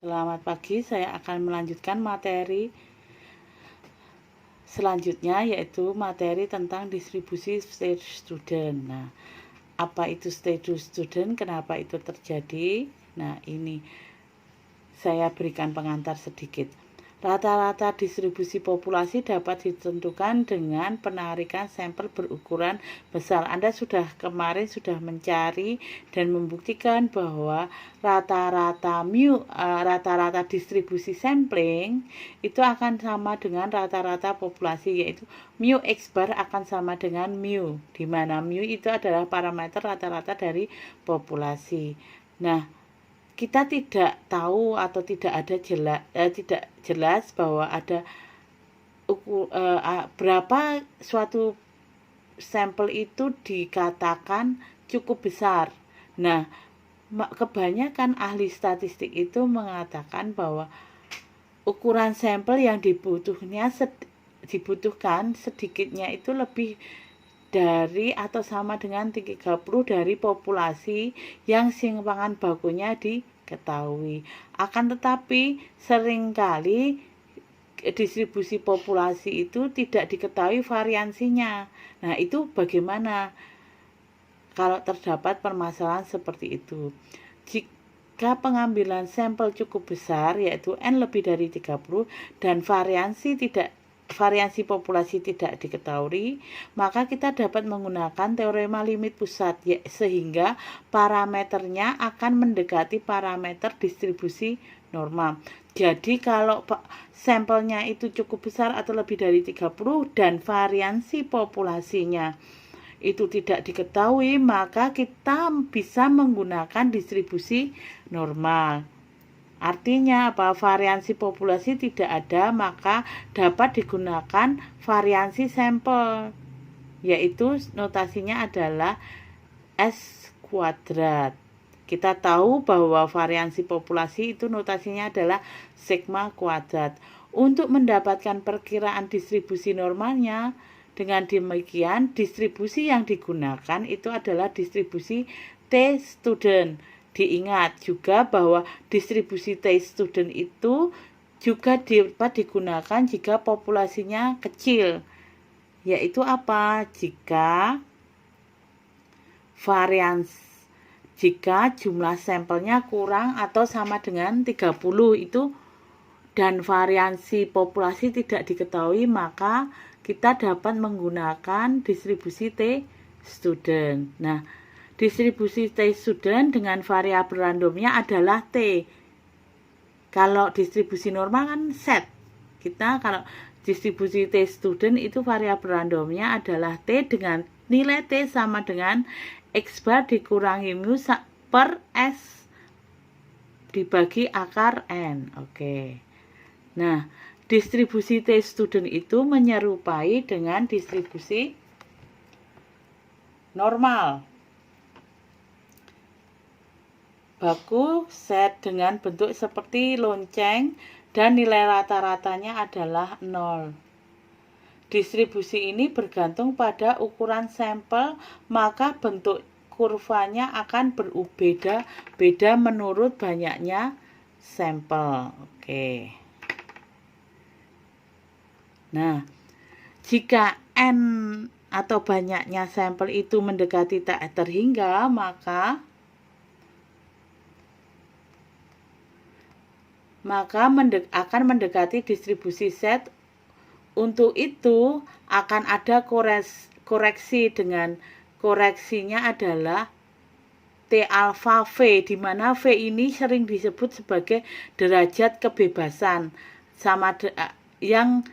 Selamat pagi, saya akan melanjutkan materi selanjutnya, yaitu materi tentang distribusi state student. Nah, apa itu state student? Kenapa itu terjadi? Nah, ini saya berikan pengantar sedikit. Rata-rata distribusi populasi dapat ditentukan dengan penarikan sampel berukuran besar. Anda kemarin sudah mencari dan membuktikan bahwa rata-rata distribusi sampling itu akan sama dengan rata-rata populasi, yaitu mu x bar akan sama dengan mu, di mana mu itu adalah parameter rata-rata dari populasi. Nah, kita tidak tahu atau tidak jelas bahwa ada berapa suatu sampel itu dikatakan cukup besar. Nah, kebanyakan ahli statistik itu mengatakan bahwa ukuran sampel yang dibutuhkan sedikitnya itu lebih dari atau sama dengan 30 dari populasi yang simpangan bakunya diketahui. Akan tetapi seringkali distribusi populasi itu tidak diketahui variansinya. Nah, itu bagaimana kalau terdapat permasalahan seperti itu? Jika pengambilan sampel cukup besar, yaitu N lebih dari 30, dan variasi populasi tidak diketahui, maka kita dapat menggunakan teorema limit pusat, sehingga parameternya akan mendekati parameter distribusi normal. Jadi kalau sampelnya itu cukup besar atau lebih dari 30 dan variasi populasinya itu tidak diketahui, maka kita bisa menggunakan distribusi normal. Artinya apa? Variasi populasi tidak ada, maka dapat digunakan variansi sampel, yaitu notasinya adalah S kuadrat. Kita tahu bahwa variansi populasi itu notasinya adalah sigma kuadrat. Untuk mendapatkan perkiraan distribusi normalnya, dengan demikian distribusi yang digunakan itu adalah distribusi T-student. Diingat juga bahwa distribusi T-student itu juga dapat digunakan jika populasinya kecil, yaitu apa? Jika jumlah sampelnya kurang atau sama dengan 30 itu dan variasi populasi tidak diketahui, maka kita dapat menggunakan distribusi T-student. Nah, distribusi T-student dengan variabel randomnya adalah T. Kalau distribusi normal kan set. Kalau distribusi T-student itu variabel randomnya adalah T dengan nilai T sama dengan X bar dikurangi mu per S dibagi akar N. Oke. Nah, distribusi T-student itu menyerupai dengan distribusi normal. Baku set dengan bentuk seperti lonceng dan nilai rata-ratanya adalah 0. Distribusi ini bergantung pada ukuran sampel, maka bentuk kurvanya akan berbeda menurut banyaknya sampel. Oke. Nah, jika N atau banyaknya sampel itu mendekati tak terhingga, maka akan mendekati distribusi set. Untuk itu akan ada koreksi, dengan koreksinya adalah T alpha V, di mana V ini sering disebut sebagai derajat kebebasan, yang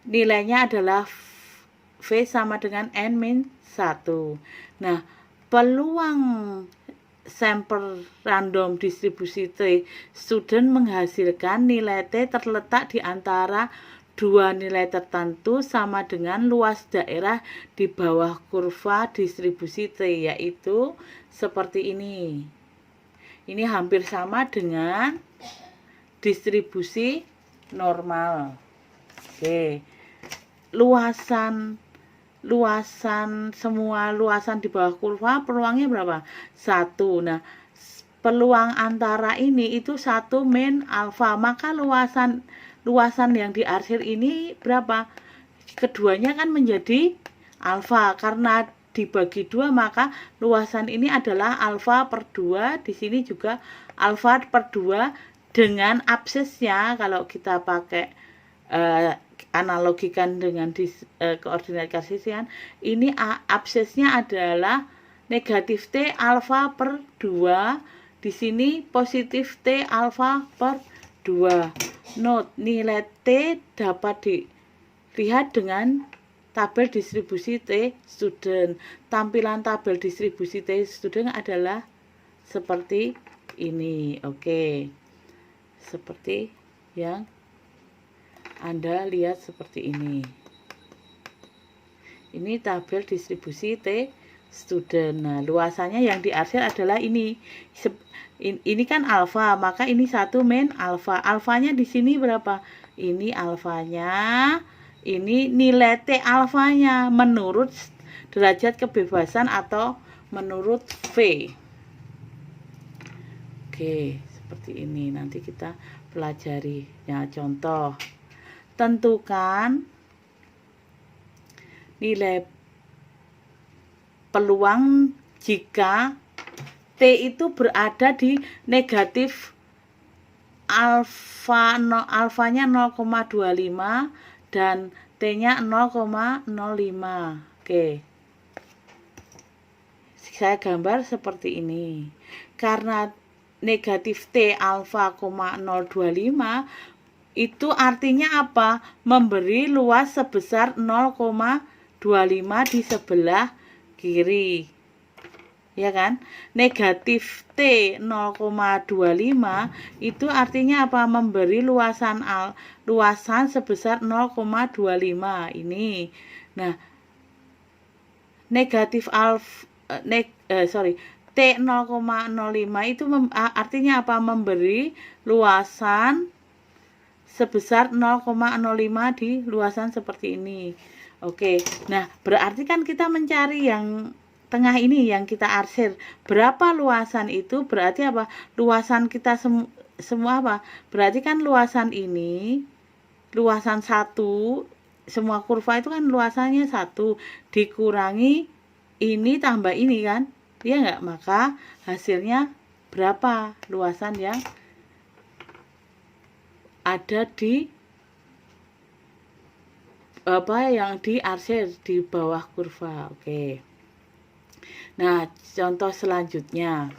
nilainya adalah V sama dengan N-1. Nah, peluang sampel random distribusi T-student menghasilkan nilai T terletak di antara dua nilai tertentu sama dengan luas daerah di bawah kurva distribusi T, yaitu seperti ini. Ini hampir sama dengan distribusi normal. Oke. Semua luasan di bawah kurva peluangnya berapa? 1. Nah, peluang antara ini itu 1 min alfa, maka luasan yang diarsir ini berapa? Keduanya kan menjadi alfa, karena dibagi 2 maka luasan ini adalah alfa per 2, di sini juga alfa per 2 dengan absisnya. Kalau kita pakai analogikan dengan koordinat kartesian, ini absisnya adalah negatif T alfa per 2, di sini positif T alfa per 2. Note, nilai T dapat dilihat dengan tabel distribusi T student. Tampilan tabel distribusi T student adalah seperti ini. Oke. Seperti yang Anda lihat seperti ini. Ini tabel distribusi T student. Nah, luasannya yang diarsir adalah ini. Ini kan alfa, maka ini 1 min alfa. Alfanya di sini berapa? Ini alfanya. Ini nilai T alfanya menurut derajat kebebasan atau menurut V. Oke, seperti ini. Nanti kita pelajari. Ya, contoh. Tentukan nilai peluang jika T itu berada di negatif alfanya 0,25 dan T-nya 0,05. Oke. Saya gambar seperti ini. Karena negatif T alfa, 0,25 itu artinya apa? Memberi luas sebesar 0,25 di sebelah kiri. Ya kan? Negatif T 0,25 itu artinya apa? Memberi luasan sebesar 0,25 ini. Nah, negatif T 0,05 itu artinya apa? Memberi luasan sebesar 0,05 di luasan seperti ini. Oke. Nah, berarti kan kita mencari yang tengah ini yang kita arsir. Berapa luasan itu? Berarti apa? Luasan kita semua apa? Berarti kan luasan ini, luasan 1, semua kurva itu kan luasannya 1, dikurangi ini tambah ini kan? Iya enggak? Maka hasilnya berapa luasan yang ada di yang diarsir di bawah kurva. Oke. Nah, contoh selanjutnya.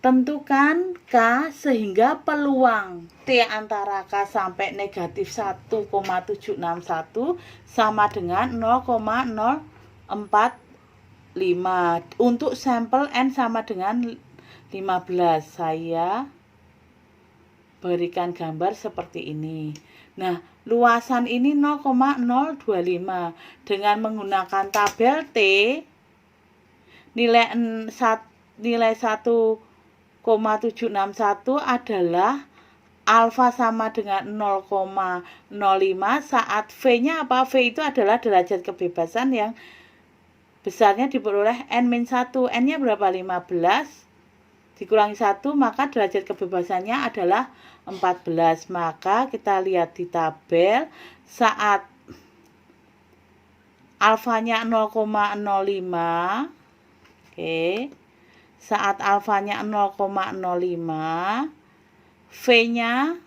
Tentukan K sehingga peluang T antara K sampai negatif 1,761 sama dengan 0,045 untuk sampel N sama dengan 15. Saya berikan gambar seperti ini. Nah, luasan ini 0,025. Dengan menggunakan tabel T, nilai 1,761 adalah alfa sama dengan 0,05 saat V-nya apa? V itu adalah derajat kebebasan yang besarnya diperoleh N-1. N-nya berapa? 15. Dikurangi 1, maka derajat kebebasannya adalah 14. Maka kita lihat di tabel saat alfanya 0,05. Oke. Saat alfanya 0,05, V-nya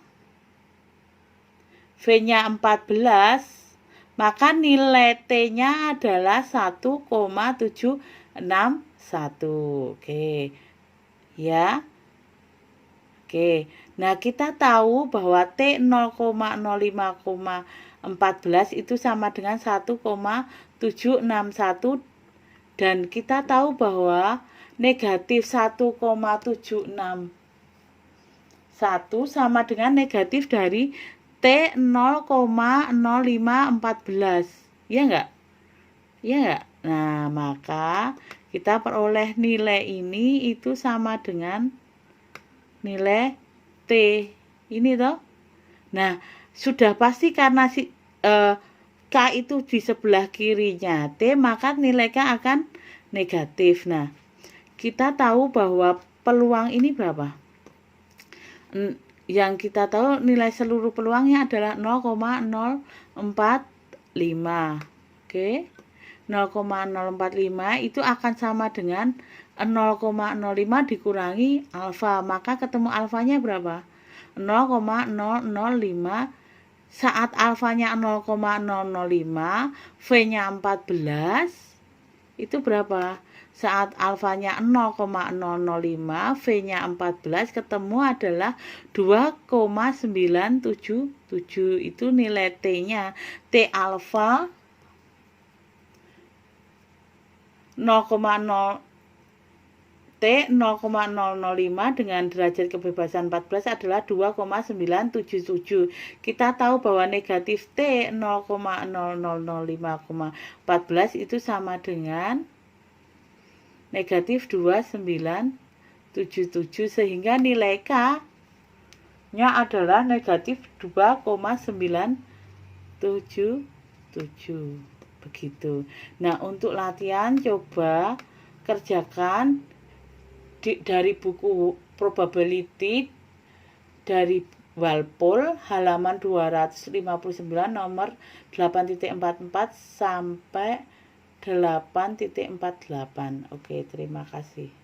14, maka nilai T-nya adalah 1,761. Oke. Ya. Oke. Nah, kita tahu bahwa T 0,05,14 itu sama dengan 1,761 dan kita tahu bahwa negatif 1,761 sama dengan negatif dari T 0,0514. Iya enggak? Iya enggak? Nah, maka kita peroleh nilai ini itu sama dengan nilai T ini toh. Nah, sudah pasti karena K itu di sebelah kirinya T, maka nilai K akan negatif. Nah, kita tahu bahwa peluang ini berapa? Yang kita tahu nilai seluruh peluangnya adalah 0,045. Oke. 0,045 itu akan sama dengan 0,05 dikurangi alfa. Maka ketemu alfanya berapa? 0,005. Saat alfanya 0,005, V-nya 14, itu berapa? Saat alfanya 0,005, V-nya 14, ketemu adalah 2,977. Itu nilai T-nya. T alfa 0,0 T 0,005 dengan derajat kebebasan 14 adalah 2,977. Kita tahu bahwa negatif T 0,0005,14 itu sama dengan negatif 2977, sehingga nilai K nya adalah negatif 2,977. Begitu. Nah, untuk latihan coba kerjakan dari buku probability dari Walpole halaman 259 nomor 8.44 sampai 8.48. Oke, terima kasih.